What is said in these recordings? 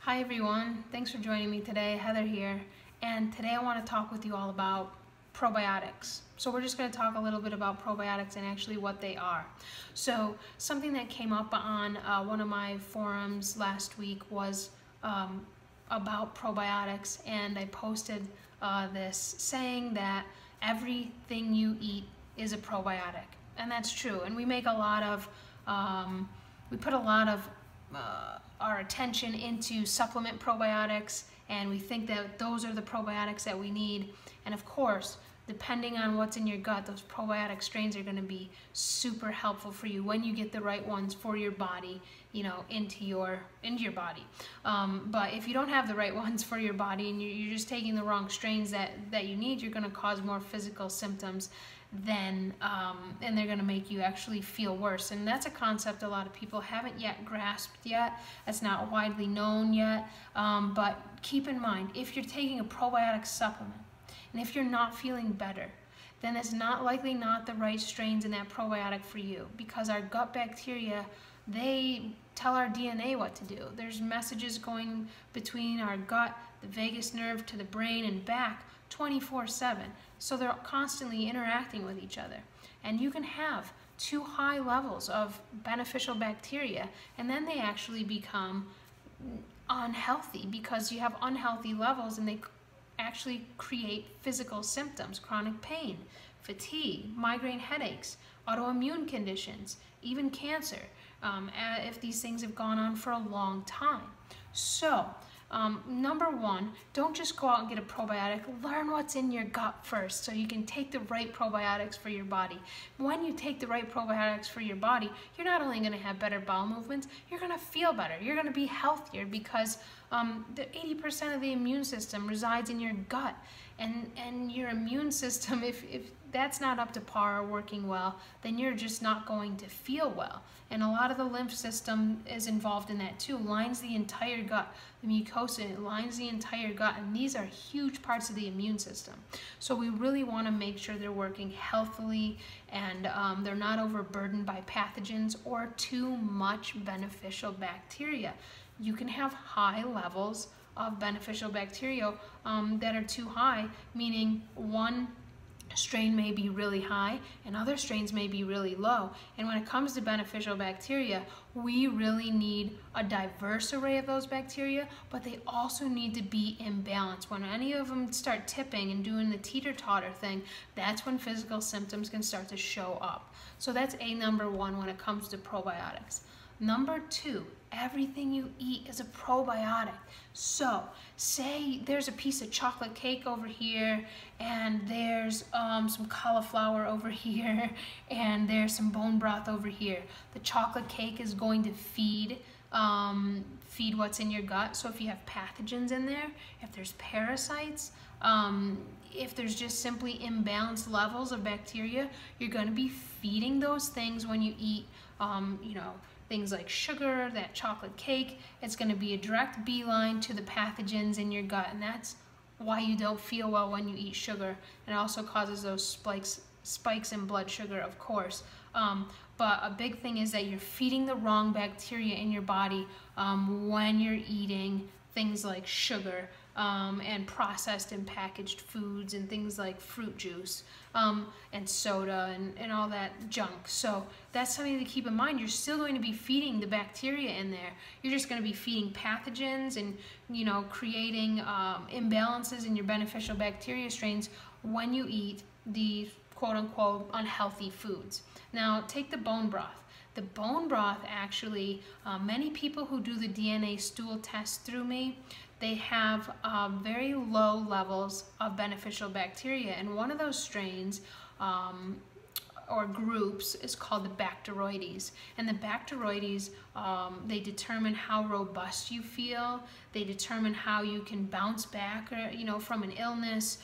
Hi everyone, thanks for joining me today. Heather here, and today I want to talk with you all about probiotics. So we're just going to talk a little bit about probiotics and actually what they are. So something that came up on one of my forums last week was about probiotics, and I posted this saying that everything you eat is a probiotic, and that's true. And we make a lot of, we put a lot of our attention into supplement probiotics, and we think that those are the probiotics that we need. And of course, depending on what's in your gut, those probiotic strains are going to be super helpful for you when you get the right ones for your body, into your body. But if you don't have the right ones for your body and you're just taking the wrong strains that you need, you're going to cause more physical symptoms and they're going to make you actually feel worse. And that's a concept a lot of people haven't yet grasped yet. It's not widely known yet. But keep in mind, if you're taking a probiotic supplement and if you're not feeling better, then it's likely not the right strains in that probiotic for you, because our gut bacteria, they tell our DNA what to do. There's messages going between our gut, the vagus nerve, to the brain and back 24/7. So they're constantly interacting with each other. And you can have too high levels of beneficial bacteria, and then they actually become unhealthy because you have unhealthy levels, and they actually create physical symptoms: chronic pain, fatigue, migraine headaches, autoimmune conditions, even cancer, if these things have gone on for a long time. So number one, don't just go out and get a probiotic. Learn what's in your gut first so you can take the right probiotics for your body. When you take the right probiotics for your body, you're not only going to have better bowel movements, you're going to feel better. You're going to be healthier, because the 80% of the immune system resides in your gut. And your immune system, if that's not up to par or working well, then you're just not going to feel well. And a lot of the lymph system is involved in that too. Lines the entire gut. The mucosa lines the entire gut, and these are huge parts of the immune system. So we really want to make sure they're working healthily, and they're not overburdened by pathogens or too much beneficial bacteria. You can have high levels of beneficial bacteria that are too high, meaning one strain may be really high and other strains may be really low. And when it comes to beneficial bacteria, we really need a diverse array of those bacteria, but they also need to be in balance. When any of them start tipping and doing the teeter-totter thing, that's when physical symptoms can start to show up. So that's number one when it comes to probiotics. Number two, everything you eat is a probiotic. So say there's a piece of chocolate cake over here, and there's some cauliflower over here, and there's some bone broth over here. The chocolate cake is going to feed what's in your gut. So if you have pathogens in there, if there's parasites, if there's just simply imbalanced levels of bacteria, you're going to be feeding those things when you eat, things like sugar, that chocolate cake. It's going to be a direct beeline to the pathogens in your gut, and that's why you don't feel well when you eat sugar. And it also causes those spikes in blood sugar, of course. But a big thing is that you're feeding the wrong bacteria in your body when you're eating things like sugar and processed and packaged foods and things like fruit juice and soda and all that junk. So that's something to keep in mind. You're still going to be feeding the bacteria in there. You're just going to be feeding pathogens and creating imbalances in your beneficial bacteria strains when you eat the quote-unquote unhealthy foods. Now take the bone broth. The bone broth, actually, many people who do the DNA stool test through me, they have very low levels of beneficial bacteria, and one of those strains or groups is called the Bacteroides. And the Bacteroides, they determine how robust you feel. They determine how you can bounce back, from an illness.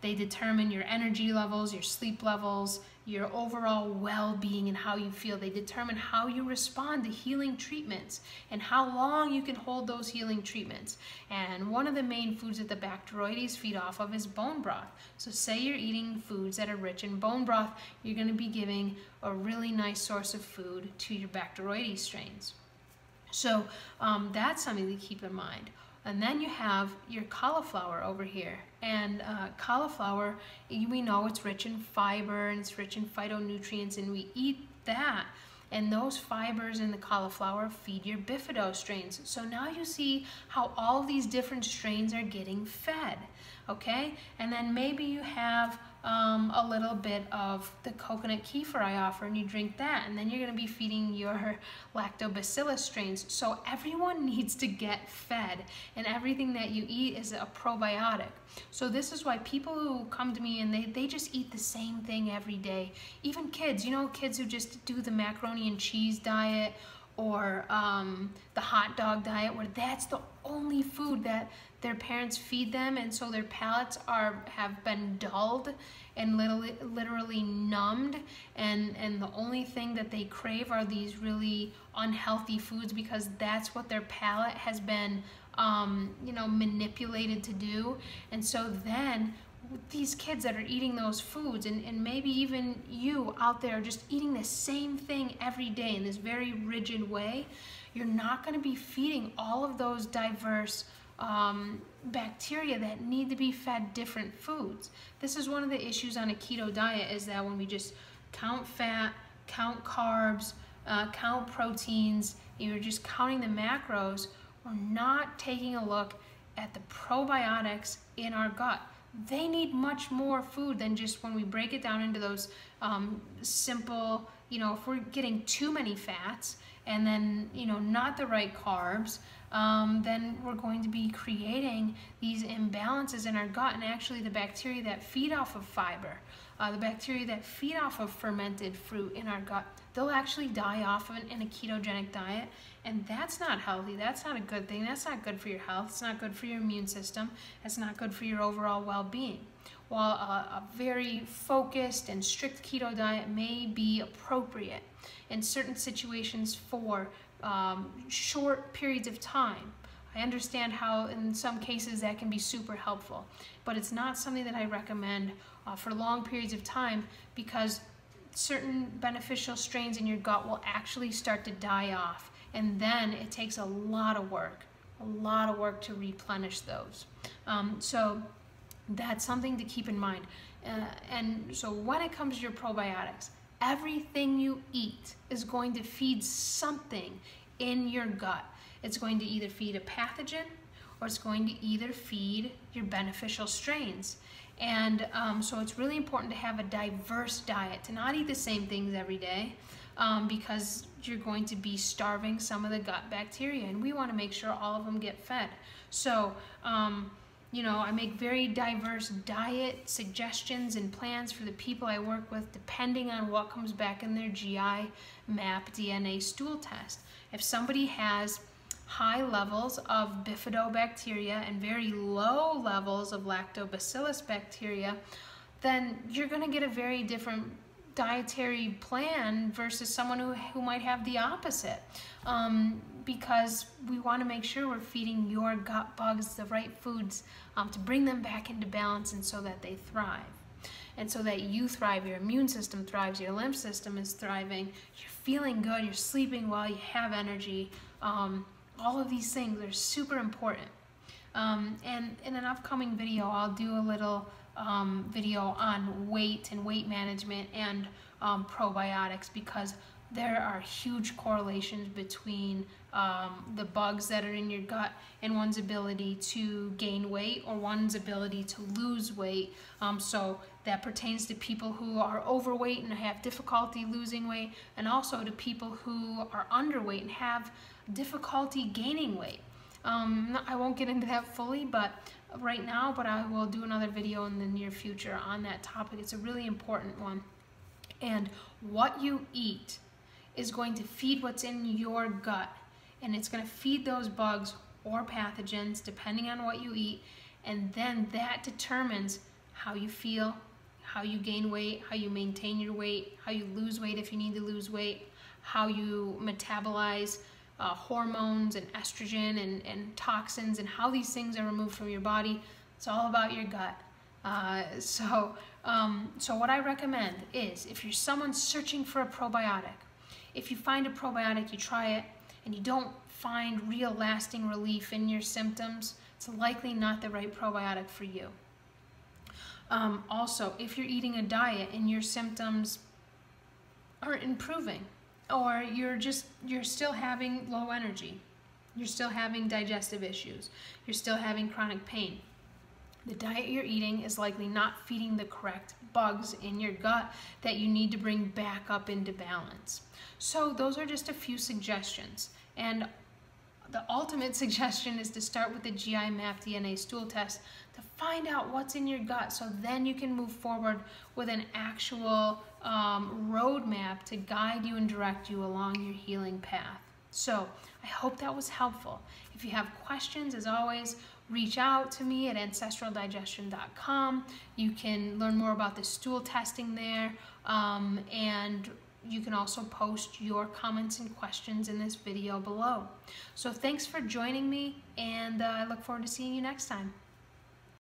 They determine your energy levels, your sleep levels, your overall well-being and how you feel. They determine how you respond to healing treatments and how long you can hold those healing treatments. And one of the main foods that the Bacteroides feed off of is bone broth. So say you're eating foods that are rich in bone broth, you're going to be giving a really nice source of food to your Bacteroides strains. So that's something to keep in mind. And then you have your cauliflower over here. And cauliflower, we know it's rich in fiber and it's rich in phytonutrients, and we eat that. And those fibers in the cauliflower feed your bifido strains. So now you see how all these different strains are getting fed, okay? And then maybe you have a little bit of the coconut kefir I offer, and you drink that, and then you're going to be feeding your lactobacillus strains. So everyone needs to get fed, and everything that you eat is a probiotic. So this is why people who come to me and they just eat the same thing every day, even kids, you know, kids who just do the macaroni and cheese diet, or the hot dog diet, where that's the only food that their parents feed them, and so their palates have been dulled and literally numbed, and the only thing that they crave are these really unhealthy foods, because that's what their palate has been you know, manipulated to do. And so then these kids that are eating those foods, and maybe even you out there just eating the same thing every day in this very rigid way, you're not going to be feeding all of those diverse bacteria that need to be fed different foods. This is one of the issues on a keto diet, is that when we just count fat, count carbs, count proteins, you're just counting the macros, we're not taking a look at the probiotics in our gut. They need much more food than just, when we break it down into those simple, you know, if we're getting too many fats and then, you know, not the right carbs, then we're going to be creating these imbalances in our gut. And actually the bacteria that feed off of fiber, the bacteria that feed off of fermented fruit in our gut, they'll actually die off in a ketogenic diet. And that's not healthy. That's not a good thing. That's not good for your health. It's not good for your immune system. It's not good for your overall well-being. While a very focused and strict keto diet may be appropriate in certain situations for short periods of time, I understand how in some cases that can be super helpful, but it's not something that I recommend for long periods of time, because certain beneficial strains in your gut will actually start to die off. And then it takes a lot of work to replenish those. So that's something to keep in mind. And so when it comes to your probiotics, everything you eat is going to feed something in your gut. It's going to either feed a pathogen, or it's going to either feed your beneficial strains. And so it's really important to have a diverse diet, to not eat the same things every day, because you're going to be starving some of the gut bacteria, and we want to make sure all of them get fed. So, you know, I make very diverse diet suggestions and plans for the people I work with, depending on what comes back in their GI map DNA stool test. If somebody has high levels of bifidobacteria and very low levels of lactobacillus bacteria, then you're going to get a very different dietary plan versus someone who might have the opposite, because we want to make sure we're feeding your gut bugs the right foods to bring them back into balance, and so that they thrive, and so that you thrive, your immune system thrives, your lymph system is thriving, you're feeling good, you're sleeping well, you have energy. All of these things are super important. And in an upcoming video, I'll do a little video on weight and weight management and probiotics, because there are huge correlations between the bugs that are in your gut and one's ability to gain weight or one's ability to lose weight. So that pertains to people who are overweight and have difficulty losing weight, and also to people who are underweight and have difficulty gaining weight. I won't get into that fully right now, but I will do another video in the near future on that topic. It's a really important one. And what you eat is going to feed what's in your gut, and it's going to feed those bugs or pathogens depending on what you eat, and then that determines how you feel, how you gain weight, how you maintain your weight, how you lose weight if you need to lose weight, how you metabolize hormones and estrogen and toxins, and how these things are removed from your body. It's all about your gut. So what I recommend is, if you're someone searching for a probiotic, if you find a probiotic, you try it, and you don't find real lasting relief in your symptoms, it's likely not the right probiotic for you. Also, if you're eating a diet and your symptoms aren't improving, or you're still having low energy, you're still having digestive issues, you're still having chronic pain, the diet you're eating is likely not feeding the correct bugs in your gut that you need to bring back up into balance. So those are just a few suggestions. And the ultimate suggestion is to start with the GI map DNA stool test to find out what's in your gut, so then you can move forward with an actual roadmap to guide you and direct you along your healing path. So I hope that was helpful. If you have questions, as always, reach out to me at ancestraldigestion.com. You can learn more about the stool testing there, and you can also post your comments and questions in this video below. So thanks for joining me, and I look forward to seeing you next time.